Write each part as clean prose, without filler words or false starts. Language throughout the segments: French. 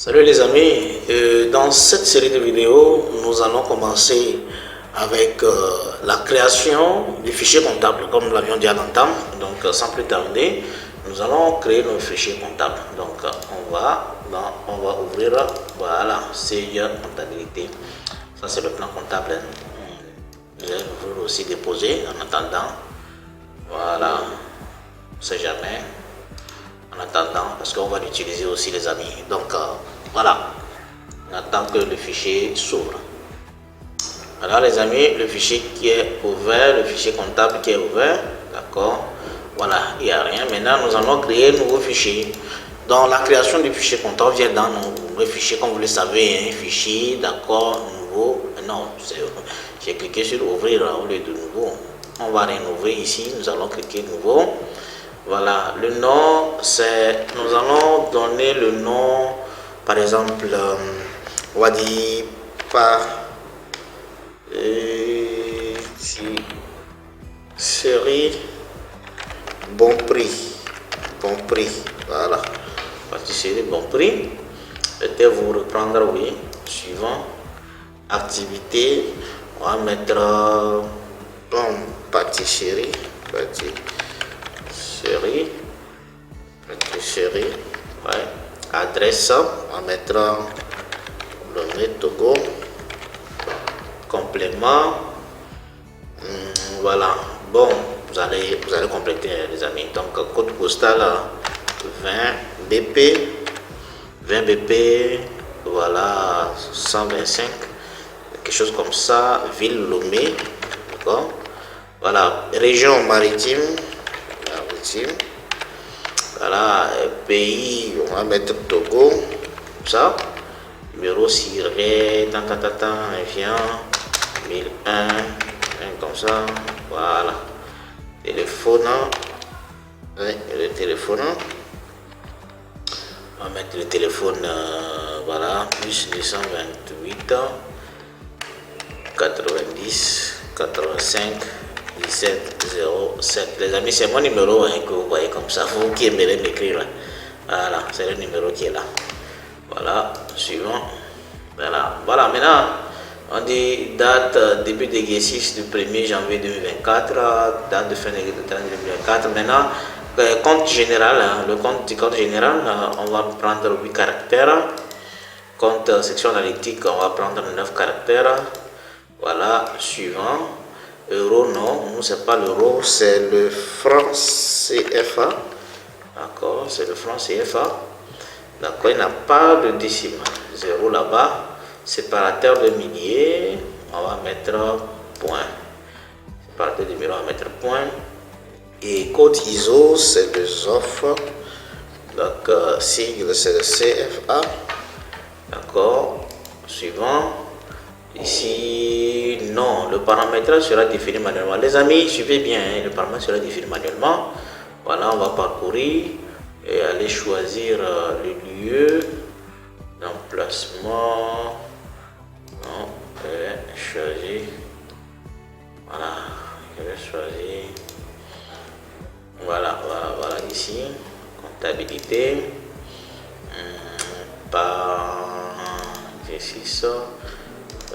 Salut les amis, dans cette série de vidéos, nous allons commencer avec la création du fichier comptable, comme nous l'avions dit à l'entame. Donc sans plus tarder, nous allons créer nos fichiers comptables. Donc on va ouvrir, voilà, c'est comptabilité. Ça c'est le plan comptable. Je vais ouvrir aussi déposer en attendant. Voilà, on ne sait jamais. En attendant, parce qu'on va l'utiliser aussi les amis. Donc voilà, on attend que le fichier s'ouvre. Alors les amis, le fichier qui est ouvert, le fichier comptable qui est ouvert, d'accord, voilà, il n'y a rien. Maintenant nous allons créer un nouveau fichier. Dans la création du fichier comptable, vient dans nos fichiers, comme vous le savez, un fichier, d'accord, nouveau, non, j'ai cliqué sur ouvrir au lieu de nouveau. On va rénover ici, nous allons cliquer nouveau. Voilà, le nom, c'est, nous allons donner le nom, par exemple, on va dire série bon prix, voilà, pâtisserie bon prix. Peut-être vous reprendre, oui, suivant, activité, on va mettre bon, pâtisserie, ouais. Adresse, on va mettre le Togo, complément, voilà. Bon, vous allez compléter les amis. Donc code postal 20 BP, voilà, 125, quelque chose comme ça. Ville Lomé, d'accord. Voilà, région maritime. Voilà, pays, on va mettre Togo, comme ça. Numéro ciré, vient 1001, comme ça. Voilà. Téléphone, le téléphone. On va mettre le téléphone, voilà, plus 228 90 85 1707. Les amis, c'est mon numéro que vous voyez comme ça. Vous qui aimez m'écrire, voilà, c'est le numéro qui est là. Voilà, suivant. Voilà, maintenant on dit date début d'exercice du 1er janvier 2024, date de fin d'exercice 2024. Maintenant, compte général, le compte du compte général, on va prendre 8 caractères. Compte section analytique, on va prendre 9 caractères. Voilà, suivant. Euro, non, nous c'est pas l'euro, c'est le franc CFA. D'accord, c'est le franc CFA. D'accord, il n'a pas de décime. 0 là-bas. Séparateur de milliers, on va mettre point. Séparateur de milliers, on va mettre point. Et code ISO, c'est le ZOF. Donc, sigle, c'est le CFA. D'accord, suivant. Ici, non, le paramétrage sera défini manuellement. Les amis, suivez bien, hein, le paramétrage sera défini manuellement. Voilà, on va parcourir et aller choisir le lieu d'emplacement. Non, je vais choisir. Voilà, je vais choisir. Voilà, ici, comptabilité. Par exercice.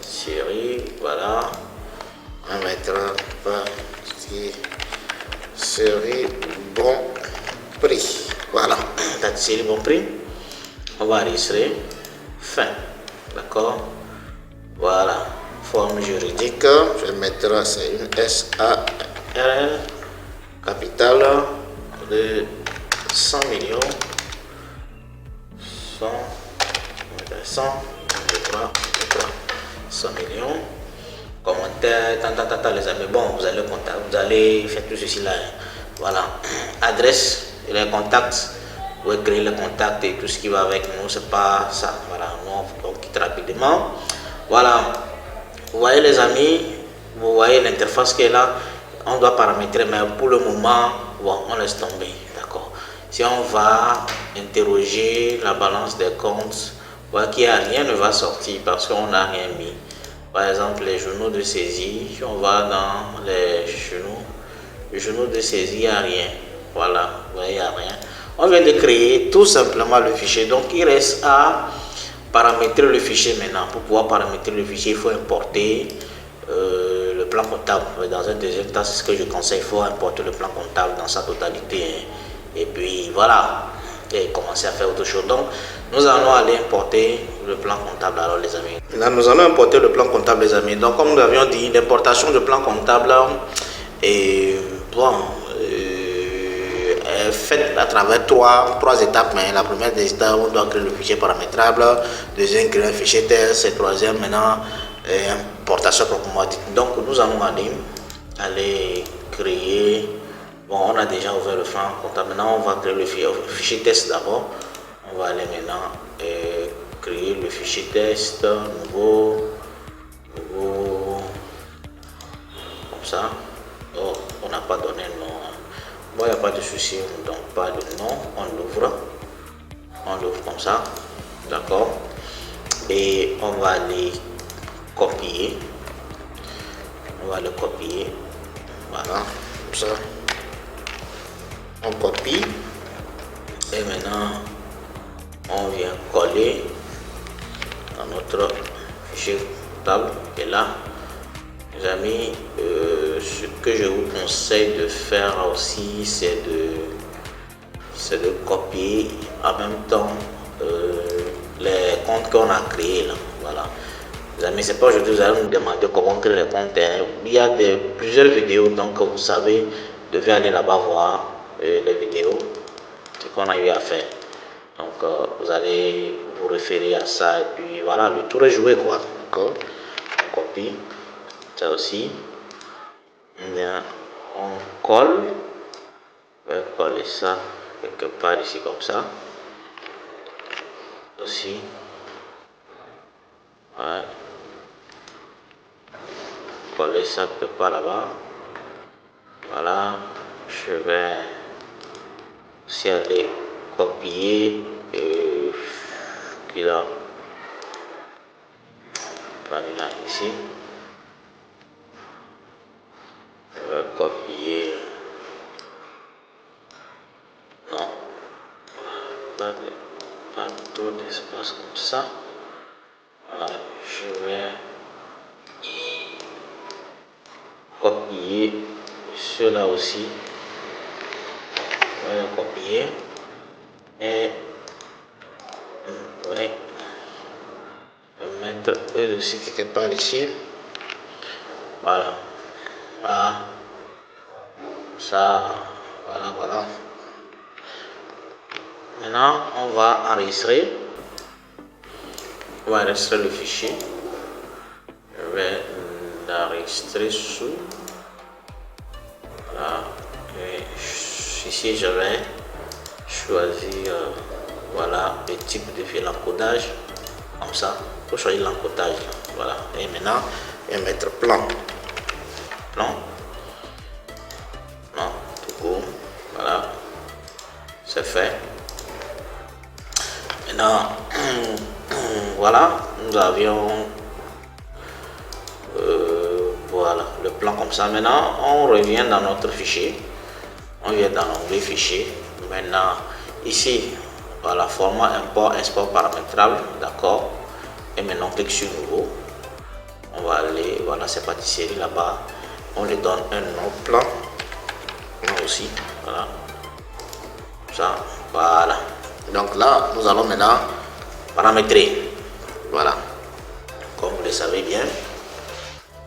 Série, voilà, on va mettre série bon prix, voilà, la série bon prix, on va enregistrer, fin, d'accord, voilà, forme juridique, je vais mettre, c'est une SARL, capitale de 100 millions, 100 millions, commentaire, les amis. Bon, vous allez contacter, vous allez faire tout ceci là. Voilà, adresse, les contacts, vous pouvez créer les contacts et tout ce qui va avec nous, c'est pas ça. Voilà, nous on quitte rapidement. Voilà, vous voyez les amis, vous voyez l'interface qui est là. On doit paramétrer, mais pour le moment, bon, on laisse tomber, d'accord. Si on va interroger la balance des comptes, voilà qu'il n'y a rien ne va sortir parce qu'on n'a rien mis. Par exemple, les journaux de saisie, si on va dans les journaux de saisie, il n'y a rien. Voilà, vous voyez, il n'y a rien. On vient de créer tout simplement le fichier. Donc, il reste à paramétrer le fichier maintenant. Pour pouvoir paramétrer le fichier, il faut importer le plan comptable. Dans un deuxième temps, c'est ce que je conseille, il faut importer le plan comptable dans sa totalité. Et puis voilà, et commencer à faire autre chose. Donc, nous allons aller importer le plan comptable alors les amis. Là, nous allons importer le plan comptable les amis. Donc, comme nous avions dit, l'importation du plan comptable est bon, faite à travers trois étapes. Mais la première des étapes, on doit créer le fichier paramétrable. Deuxième, créer un fichier test. Et troisième, maintenant, importation proprement dit. Donc, nous allons aller créer. Bon, on a déjà ouvert le plan comptable. Maintenant, on va créer le fichier test d'abord. On va aller maintenant créer le fichier test nouveau, comme ça. Oh, on n'a pas donné de nom. Bon, il n'y a pas de souci, donc pas de nom. On l'ouvre comme ça, d'accord. Et on va aller copier. Voilà, comme ça. On copie et maintenant on vient coller dans notre fichier table. Et là, les amis, ce que je vous conseille de faire aussi, c'est de copier en même temps les comptes qu'on a créés là. Voilà. Les amis, c'est pas aujourd'hui que vous allez nous demander comment créer les comptes. Il y a plusieurs vidéos, donc vous savez, vous devez aller là-bas voir les vidéos, ce qu'on a eu à faire. Donc vous allez vous référer à ça et puis voilà, le tour est joué quoi. D'accord. On copie ça aussi. Bien, on colle. On va coller ça quelque part ici comme ça. Aussi. Ouais. Coller ça quelque part là-bas. Voilà. Je vais aussi aller copier là, par là ici. Je vais copier. Non, pas trop d'espace comme ça. Voilà, je vais copier cela aussi. Je vais copier et ouais, mettre eux aussi quelque part ici. Voilà, voilà, ça, voilà. Maintenant, on va enregistrer. On va enregistrer le fichier. Je vais l'enregistrer sous. Voilà. Et ici, je vais choisir voilà, le type de fil l'encodage. Comme ça, pour choisir l'encodage. Voilà. Et maintenant, je vais mettre plan, tout court. Voilà. C'est fait. Maintenant, voilà, nous avions voilà le plan comme ça. Maintenant, on revient dans notre fichier. On vient dans l'onglet fichier. Maintenant, ici, voilà, format import, export paramétrable, d'accord. Et maintenant, on clique sur nouveau. On va aller, voilà, c'est pâtisserie là-bas. On lui donne un nom plan. Là aussi, voilà. Ça, voilà. Donc là, nous allons maintenant paramétrer. Voilà. Comme vous le savez bien,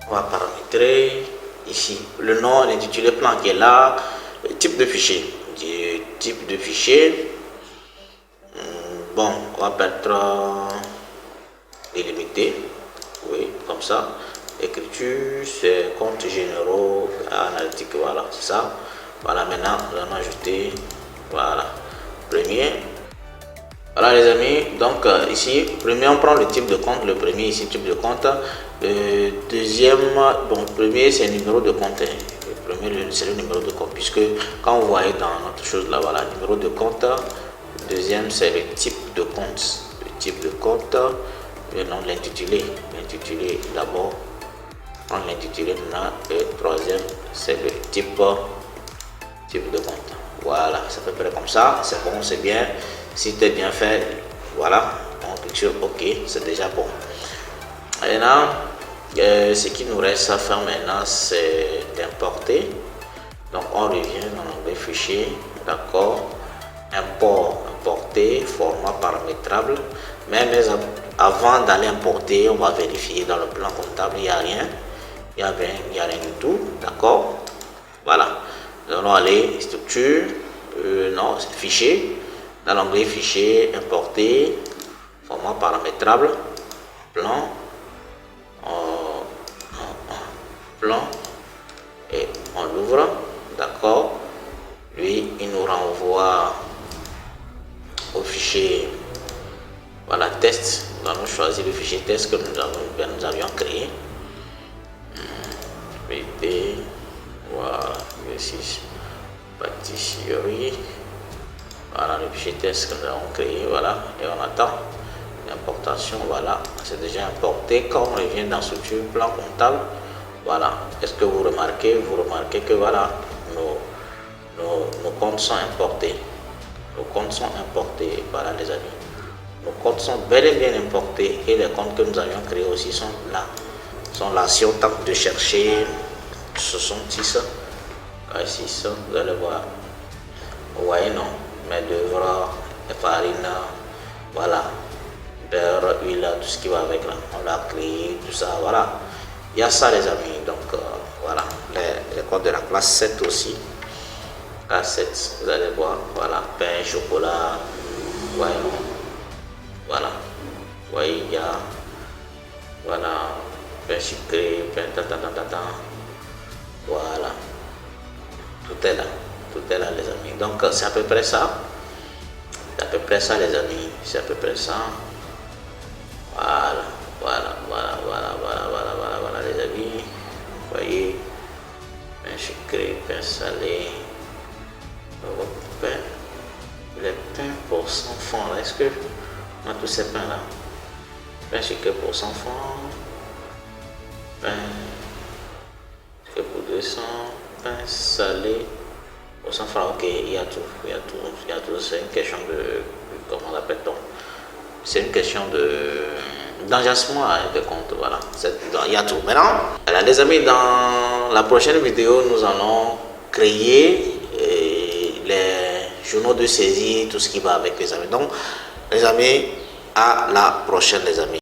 on va paramétrer ici le nom, l'intitulé plan qui est là, le type de fichier. Bon, on va mettre délimité. Oui, comme ça. Écriture, c'est comptes généraux, analytique, voilà, c'est ça. Voilà, maintenant, nous allons ajouter, voilà, premier. Voilà les amis, donc ici, premier on prend le type de compte, le premier ici type de compte, le deuxième, bon premier c'est le numéro de compte, le premier c'est le numéro de compte, puisque quand vous voyez dans notre chose là, voilà, numéro de compte, le deuxième c'est le type de compte, le nom de l'intitulé d'abord, prendre l'intitulé maintenant, et troisième c'est le type de compte. Voilà, c'est à peu près comme ça, c'est bon, c'est bien. Si c'est bien fait, voilà, on écriture OK, c'est déjà bon. Maintenant, ce qui nous reste à faire maintenant, c'est d'importer. Donc on revient dans l'onglet fichier, d'accord, import, importer, format paramétrable. Mais avant d'aller importer, on va vérifier dans le plan comptable, il n'y a rien. Il n'y a rien du tout, d'accord. Voilà, nous allons aller structure, non, fichier, dans l'onglet fichier, importer, format paramétrable, plan, plan, et on l'ouvre, d'accord. Lui, il nous renvoie au fichier, voilà, test. Nous allons choisir le fichier test que nous avions créé. BP, voilà, V6, pâtisserie, voilà le fichier test que nous avons créé, voilà, et on attend l'importation, voilà, c'est déjà importé. Quand on revient dans structure, plan comptable, voilà, est-ce que vous remarquez que voilà, nos comptes sont importés, voilà les amis, nos comptes sont bel et bien importés et les comptes que nous avions créés aussi sont là. Si on tente de chercher, ce sont 6, vous allez voir, vous voyez non, mais d'œuvre, farine, voilà, beurre, huile, tout ce qui va avec là, on l'a créé, tout ça, voilà, il y a ça les amis. Donc voilà, les codes de la classe 7 aussi, classe 7, vous allez voir, voilà, pain, chocolat, voyez non, voilà, vous voyez, il y a, voilà, pain sucré, pain voilà, tout est là les amis. Donc c'est à peu près ça, les amis, c'est à peu près ça, voilà les amis, vous voyez, pain sucré, pain salé, pain, les pains pour 100 francs, est-ce que on a tous ces pains là, pain sucré pour 100 francs, pain pour 200, pain salé pour 100 francs, ok, il y a tout, c'est une question de, comment l'appelle-t-on, c'est une question d'enregistrement de compte, voilà, il y a tout. Maintenant, alors, les amis, dans la prochaine vidéo, nous allons créer les journaux de saisie, tout ce qui va avec les amis. Donc, les amis, à la prochaine les amis.